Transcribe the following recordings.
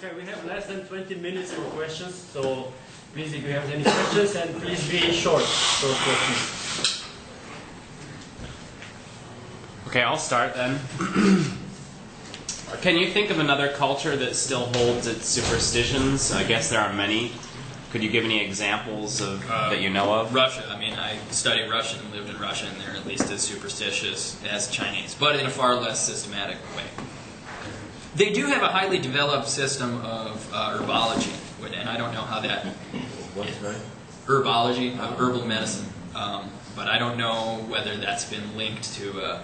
Okay, we have less than 20 minutes for questions, so please, if you have any questions, and please be short questions. Okay, I'll start then. Can you think of another culture that still holds its superstitions? I guess there are many. Could you give any examples of that you know of? Russia. I mean, I studied Russian and lived in Russia, and they're at least as superstitious as Chinese, but in a far less systematic way. They do have a highly developed system of herbology, and I don't know how that... What's that? Herbology, herbal medicine. But I don't know whether that's been linked to a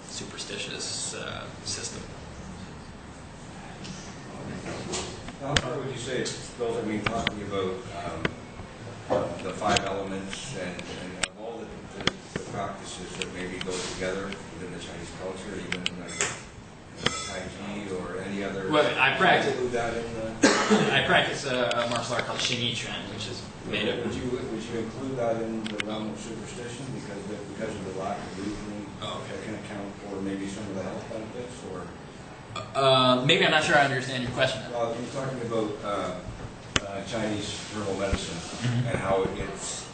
superstitious system. How far would you say it goes? I mean, talking about the 5 elements and of all the practices that maybe go together within the Chinese culture, even like Tai Chi or any other. Well, I practice. That in I practice a martial art called Yin-Yang, which is made of. Would you include that in the realm of superstition because of the lack of reasoning? Oh, okay. That can account for maybe some of the health benefits or. Maybe I'm not sure I understand your question. Well, you're talking about Chinese herbal medicine and how it's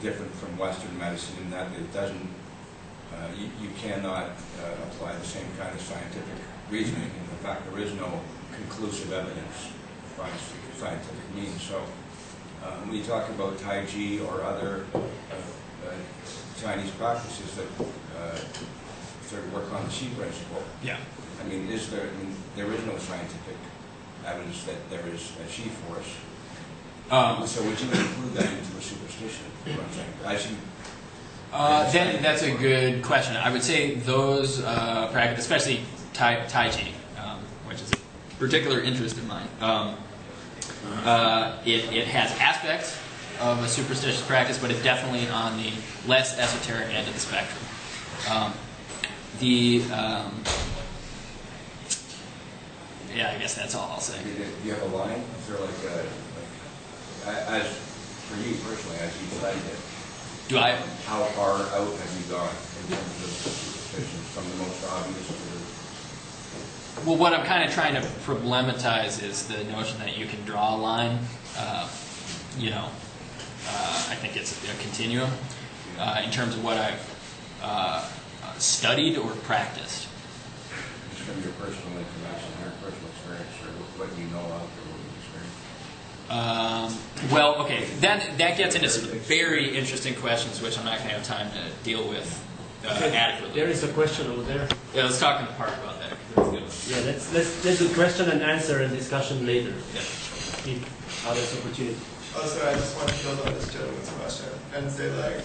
different from Western medicine in that it doesn't, you cannot apply the same kind of scientific reasoning. In fact, there is no conclusive evidence by scientific means. So when you talk about Tai Chi or other Chinese practices that sort of work on the Qi principle. Yeah. I mean, there is no scientific evidence that there is a Qi force. So would you include that into a superstition? Then that's a good question. I would say those practices, especially Tai Chi, which is a particular interest of mine, it has aspects of a superstitious practice, but it's definitely on the less esoteric end of the spectrum. Yeah, I guess that's all I'll say. Do you have a line? Is there as for you personally, as you studied it, do I? How far out have you gone in terms of superstition, from the most obvious to Well, what I'm kind of trying to problematize is the notion that you can draw a line. I think it's a continuum in terms of what I've studied or practiced. Just from your personal information, your personal experience, or what you know of, or what you've experienced? Well, okay, that gets into some very interesting questions, which I'm not going to have time to deal with adequately. There is a question over there. Yeah, let's talk in the park about that. That's good. Yeah, let's do question and answer and discussion later. Yeah. If others opportunity. Oh, sorry, I just wanted to build on this gentleman's question and say, like,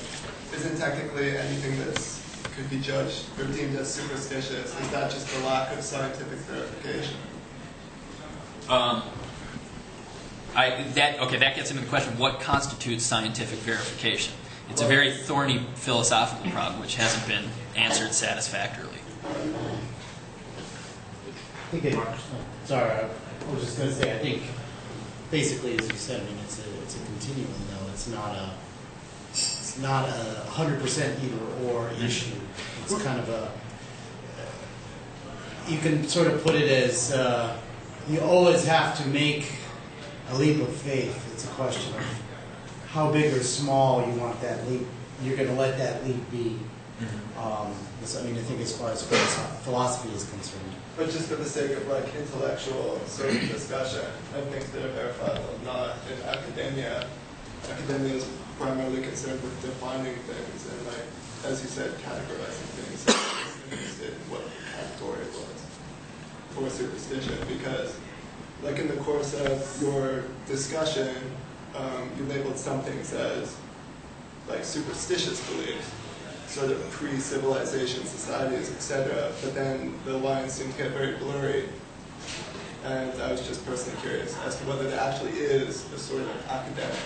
isn't technically anything that's could be judged or deemed as superstitious? Is that just the lack of scientific verification? That gets into the question: what constitutes scientific verification? It's a very thorny philosophical problem which hasn't been answered satisfactorily. I think sorry, I was just going to say, I think basically, as you said, I mean, it's a continuum, though. It's not a 100% either or issue. It's kind of a, you can sort of put it as you always have to make a leap of faith. It's a question of how big or small you want that leap. You're going to let that leap be. I mean, I think as far as philosophy is concerned. But just for the sake of like intellectual sort of discussion and things that are verifiable, not in academia. Academia is primarily concerned with defining things and, like, as you said, categorizing things. I'm interested in what the category was for superstition, because, like, in the course of your discussion, you labeled some things as like superstitious beliefs, sort of pre-civilization societies, etc. But then the lines seem to get very blurry, and I was just personally curious as to whether there actually is a sort of academic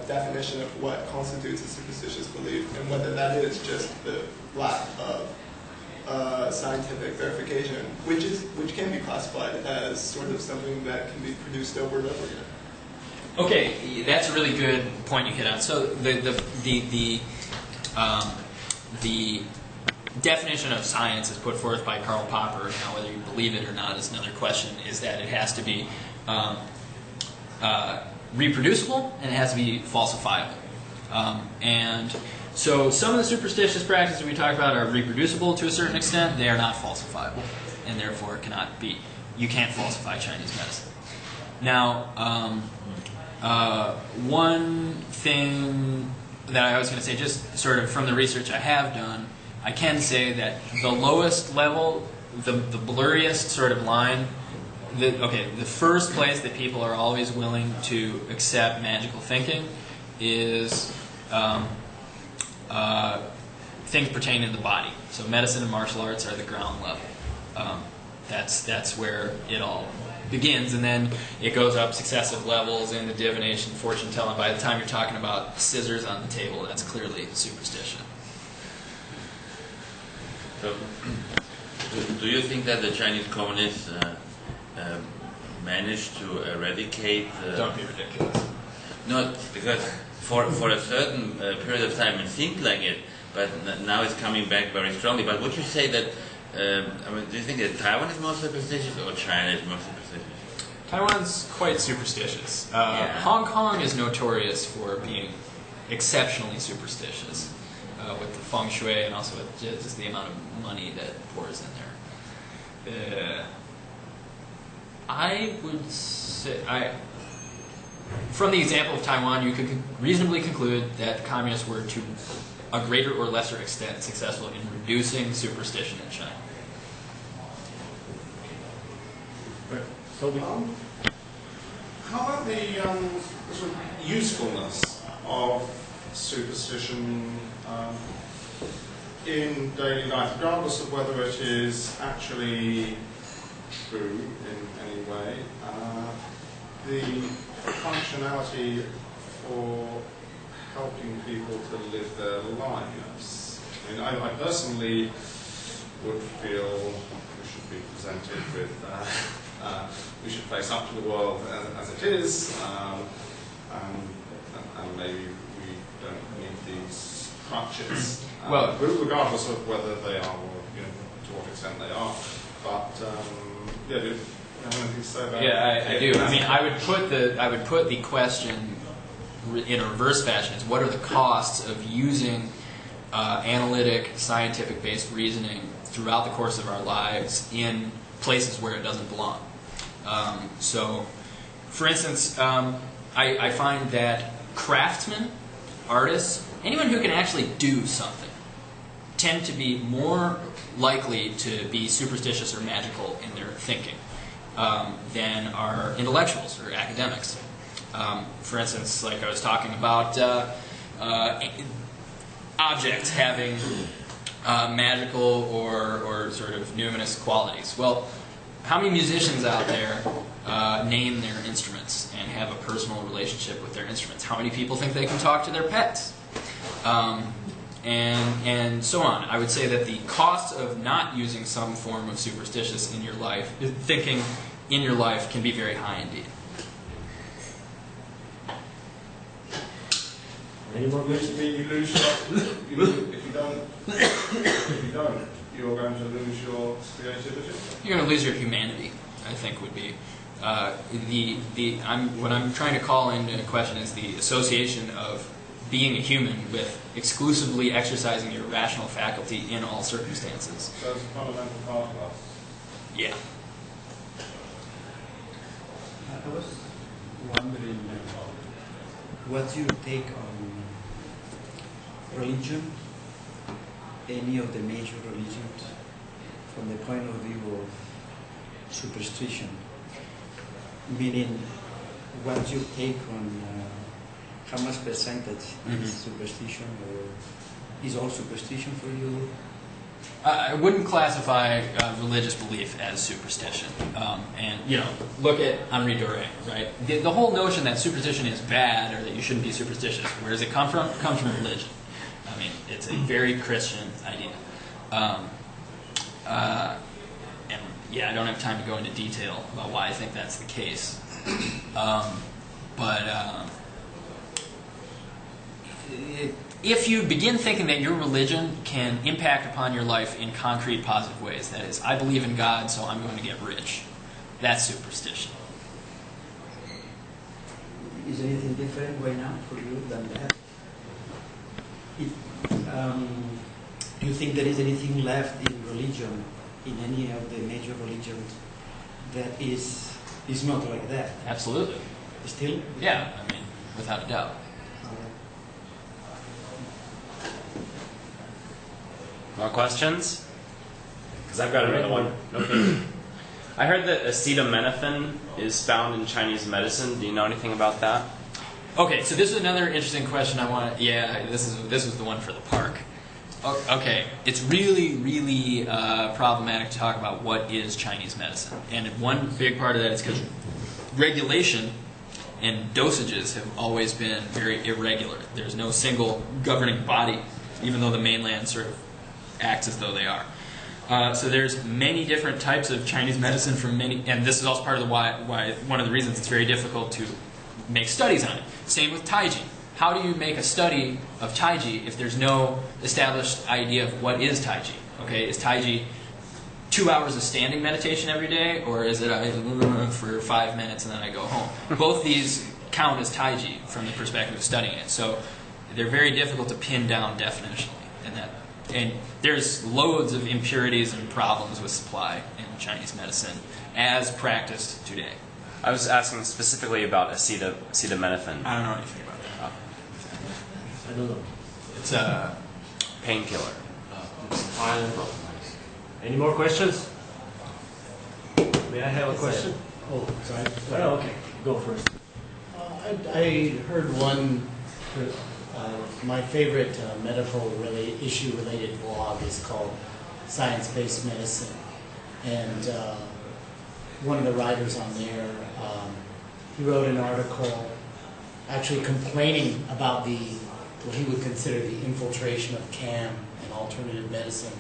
definition of what constitutes a superstitious belief, and whether that is just the lack of scientific verification, which can be classified as sort of something that can be produced over and over again. Okay, that's a really good point you hit on. So the definition of science is put forth by Karl Popper. Now, whether you believe it or not is another question. Is that it has to be reproducible and it has to be falsifiable. And so some of the superstitious practices we talk about are reproducible to a certain extent. They are not falsifiable, and therefore cannot be. You can't falsify Chinese medicine. Now, one thing that I was going to say, just sort of from the research I have done, I can say that the lowest level, the blurriest sort of line, the first place that people are always willing to accept magical thinking is things pertaining to the body. So medicine and martial arts are the ground level. That's where it all begins, and then it goes up successive levels into divination, fortune telling. By the time you're talking about scissors on the table, that's clearly superstition. So, do you think that the Chinese communists managed to eradicate? Don't be ridiculous. No, because for a certain period of time it seemed like it, but now it's coming back very strongly. But would you say that? Do you think that Taiwan is more superstitious or China is more superstitious? Taiwan's quite superstitious. Yeah. Hong Kong is notorious for being exceptionally superstitious with the feng shui and also with just the amount of money that pours in there. I would say, from the example of Taiwan, you could reasonably conclude that the communists were to a greater or lesser extent successful in reducing superstition in China. How about the sort of usefulness of superstition in daily life, regardless of whether it is actually true in any way? The functionality for helping people to live their lives. I mean, I personally would feel we should be presented with, we should face up to the world as it is, and maybe we don't need these crutches, well, regardless of whether they are, or to what extent they are. But yeah, do you have anything to say about? Yeah, I do. I mean, I would put the question in a reverse fashion: is what are the costs of using analytic, scientific-based reasoning throughout the course of our lives in places where it doesn't belong? So, for instance, I find that craftsmen, artists, anyone who can actually do something, tend to be more likely to be superstitious or magical in their thinking than are intellectuals or academics. For instance, like I was talking about objects having magical or sort of numinous qualities. Well, how many musicians out there name their instruments and have a personal relationship with their instruments? How many people think they can talk to their pets? And so on. I would say that the cost of not using some form of superstitious in your life, thinking in your life, can be very high indeed. Any more questions? You lose your, if you don't, you're going to lose your creativity. You're going to lose your humanity, I think, would be what I'm trying to call into question is the association of being a human with exclusively exercising your rational faculty in all circumstances. So it's a fundamental part of us. Yeah. I was wondering what's your take on religion, any of the major religions, from the point of view of superstition? Meaning, what's your take on how much percentage is superstition, or is all superstition for you? I wouldn't classify religious belief as superstition. And, look at Henri Doré, right? The whole notion that superstition is bad or that you shouldn't be superstitious, where does it come from? It comes from religion. I mean, it's a very Christian idea. And, yeah, I don't have time to go into detail about why I think that's the case. if you begin thinking that your religion can impact upon your life in concrete, positive ways, that is, I believe in God, so I'm going to get rich, that's superstition. Is there anything different right now for you than that? Do you think there is anything left in religion, in any of the major religions, that is not like that? Absolutely. Still? Yeah, I mean, without a doubt. More questions? Because I've got another one. Okay. I heard that acetaminophen is found in Chinese medicine. Do you know anything about that? Okay, so this is another interesting question I want to... Yeah, this was the one for the park. Okay, it's really, really problematic to talk about what is Chinese medicine. And one big part of that is because regulation and dosages have always been very irregular. There's no single governing body, even though the mainland sort of acts as though they are. So there's many different types of Chinese medicine from many, and this is also part of the why one of the reasons it's very difficult to make studies on it. Same with Taiji. How do you make a study of Taiji if there's no established idea of what is Taiji? Okay, is Taiji 2 hours of standing meditation every day, or is it for 5 minutes and then I go home? Both these count as Taiji from the perspective of studying it. So they're very difficult to pin down definitionally. And there's loads of impurities and problems with supply in Chinese medicine as practiced today. I was asking specifically about acetaminophen. I don't know anything about that. I don't know. It's a Painkiller. Any more questions? May I have a question? Oh, sorry. Oh, okay. Go first. I heard one. My favorite medical issue-related blog is called Science-Based Medicine, and one of the writers on there, he wrote an article actually complaining about what he would consider the infiltration of CAM and alternative medicine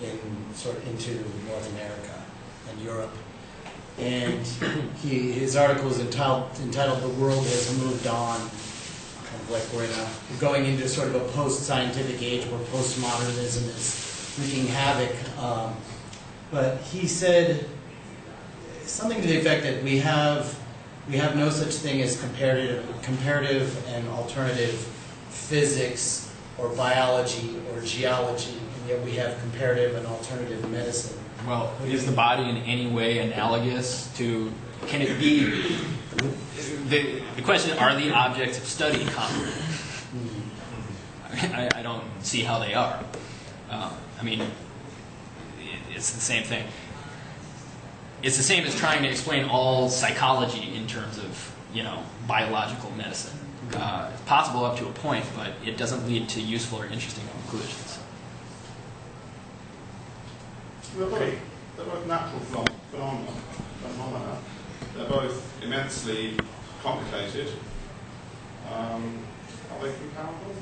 into North America and Europe. And his article is entitled "The World Has Moved On." Kind of like we're going into sort of a post-scientific age where postmodernism is wreaking havoc. But he said something to the effect that we have no such thing as comparative and alternative physics or biology or geology, and yet we have comparative and alternative medicine. Well, is the body in any way analogous to, can it be, the question, are the objects of study common? I don't see how they are. I mean, it's the same thing. It's the same as trying to explain all psychology in terms of, biological medicine. It's possible up to a point, but it doesn't lead to useful or interesting conclusions. They're both natural phenomena. They're both immensely complicated. Are they comparable?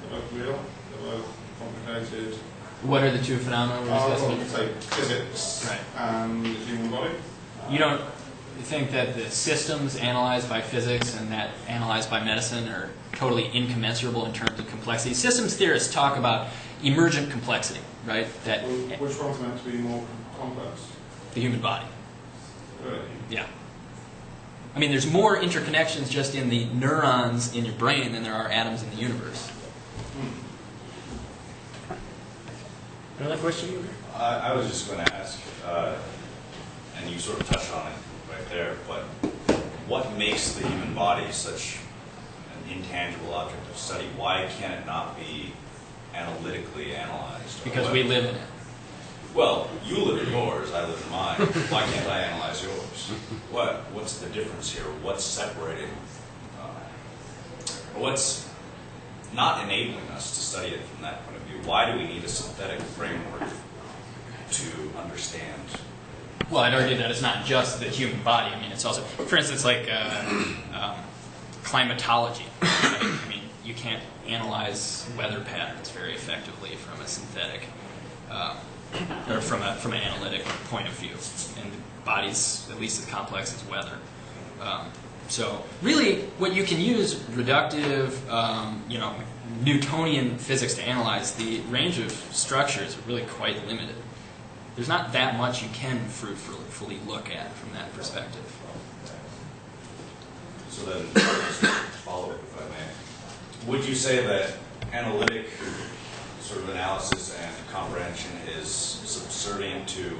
They're both real. They're both complicated. What are the two phenomena we're discussing? Say physics and the human body. You don't think that the systems analyzed by physics and that analyzed by medicine are totally incommensurable in terms of complexity? Systems theorists talk about emergent complexity, right? That which one's meant to be more complex? The human body. Really? Yeah. I mean, there's more interconnections just in the neurons in your brain than there are atoms in the universe. Another question? I was just going to ask, and you sort of touched on it right there, but what makes the human body such an intangible object of study? Why can it not be analytically analyzed? Because we live in it. Well, you live in yours, I live in mine. Why can't I analyze yours? What's the difference here? What's separating? What's not enabling us to study it from that point of view? Why do we need a synthetic framework to understand? Well, I'd argue that it's not just the human body. I mean, it's also, for instance, like climatology. Right? I mean, you can't analyze weather patterns very effectively from a synthetic, or from an analytic point of view. And the body's at least as complex as weather. So really, what you can use reductive, Newtonian physics to analyze, the range of structures are really quite limited. There's not that much you can fruitfully look at from that perspective. So then, follow up if I may. Would you say that analytic sort of analysis and comprehension is subservient to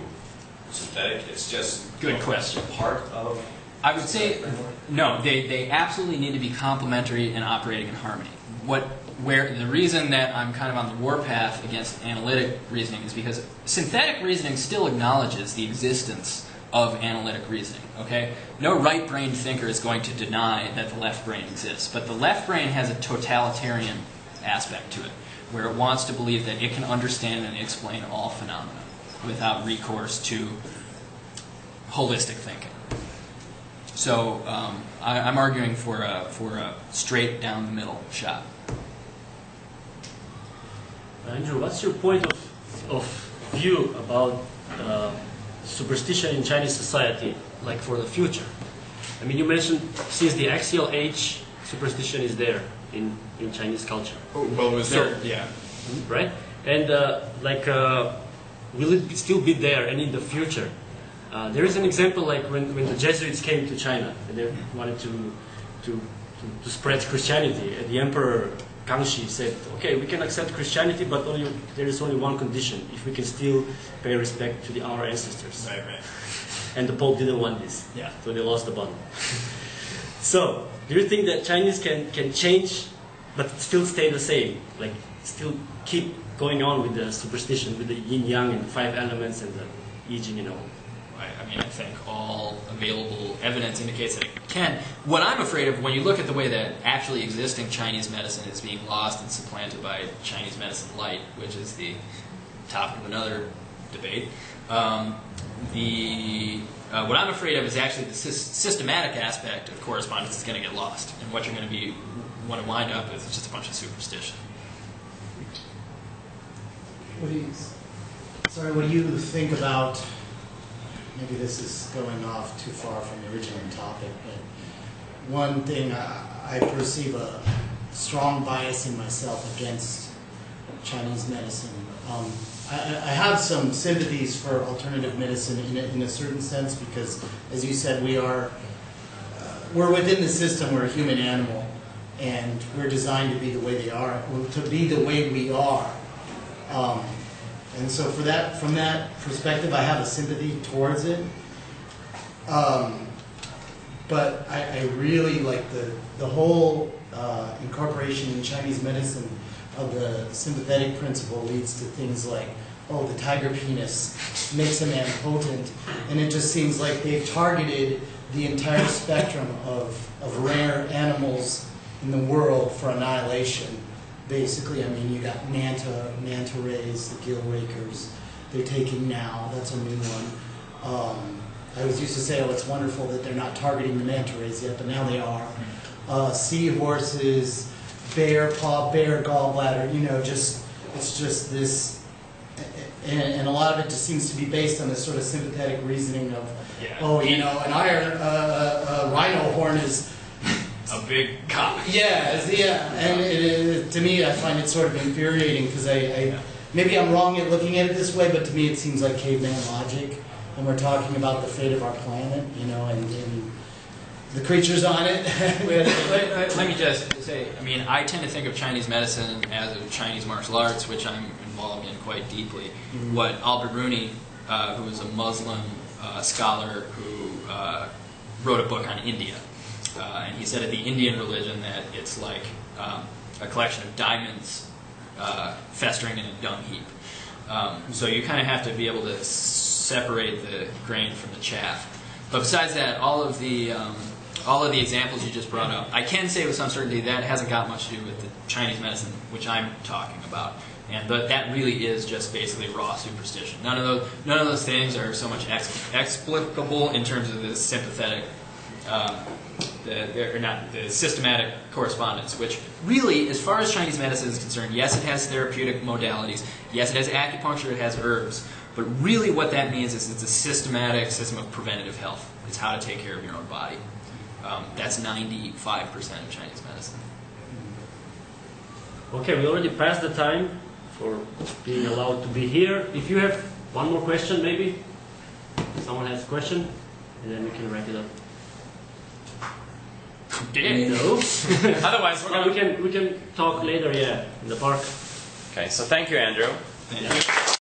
synthetic? It's just good question. Part of. I would say no. They absolutely need to be complementary and operating in harmony. Where the reason that I'm kind of on the warpath against analytic reasoning is because synthetic reasoning still acknowledges the existence of analytic reasoning. Okay, no right-brained thinker is going to deny that the left brain exists, but the left brain has a totalitarian aspect to it, where it wants to believe that it can understand and explain all phenomena without recourse to holistic thinking. So I'm arguing for a straight down the middle shot. Andrew, what's your point of view about superstition in Chinese society, like for the future? I mean, you mentioned since the axial age, superstition is there in Chinese culture. Well, it was there, yeah. Right? And will it still be there and in the future? There is an example like when the Jesuits came to China and they wanted to spread Christianity. And the Emperor Kangxi said, okay, we can accept Christianity, but there is only one condition, if we can still pay respect to our ancestors. Right. And the Pope didn't want this, yeah. So they lost the battle. So, do you think that Chinese can change, but still stay the same? Like, still keep going on with the superstition, with the Yin-Yang and 5 elements and the I Ching and all? I mean, I think all available evidence indicates that it can. What I'm afraid of, when you look at the way that actually existing Chinese medicine is being lost and supplanted by Chinese medicine light, which is the topic of another debate, what I'm afraid of is actually the systematic aspect of correspondence is going to get lost, and what you're going to want to wind up with is just a bunch of superstition. What do you think about? Maybe this is going off too far from the original topic, but one thing I perceive a strong bias in myself against Chinese medicine. I have some sympathies for alternative medicine in a certain sense because, as you said, we're within the system. We're a human animal, and we're designed to be the way they are, to be the way we are. And so from that perspective, I have a sympathy towards it. But I really like the whole incorporation in Chinese medicine of the sympathetic principle leads to things like, oh, the tiger penis makes a man potent. And it just seems like they've targeted the entire spectrum of rare animals in the world for annihilation. Basically, I mean, you got manta rays, the gill rakers. They're taking now. That's a new one. I always used to say, oh, it's wonderful that they're not targeting the manta rays yet, but now they are. Seahorses, bear paw, bear gallbladder. It's just this, and a lot of it just seems to be based on this sort of sympathetic reasoning of, a rhino horn is a big cock. Yeah, and to me, I find it sort of infuriating because maybe I'm wrong at looking at it this way, but to me it seems like caveman logic, and we're talking about the fate of our planet, and the creatures on it. Let me just say, I mean, I tend to think of Chinese medicine as a Chinese martial arts, which I'm involved in quite deeply. Mm-hmm. What Al-Biruni, who is a Muslim scholar who wrote a book on India, and he said of the Indian religion that it's like a collection of diamonds festering in a dung heap. So you kind of have to be able to separate the grain from the chaff. But besides that, all of the examples you just brought up, I can say with some certainty that hasn't got much to do with the Chinese medicine which I'm talking about. But that really is just basically raw superstition. None of those things are so much explicable in terms of the sympathetic. The systematic correspondence, which really, as far as Chinese medicine is concerned, yes, it has therapeutic modalities, yes, it has acupuncture, it has herbs, but really what that means is it's a systematic system of preventative health. It's how to take care of your own body. That's 95% of Chinese medicine. Okay, we already passed the time for being allowed to be here. If you have one more question, maybe? Someone has a question? And then we can wrap it up. Okay. No? Otherwise, we're Yeah, going we can talk later, yeah, in the park. Okay, so thank you, Andrew. Thank you.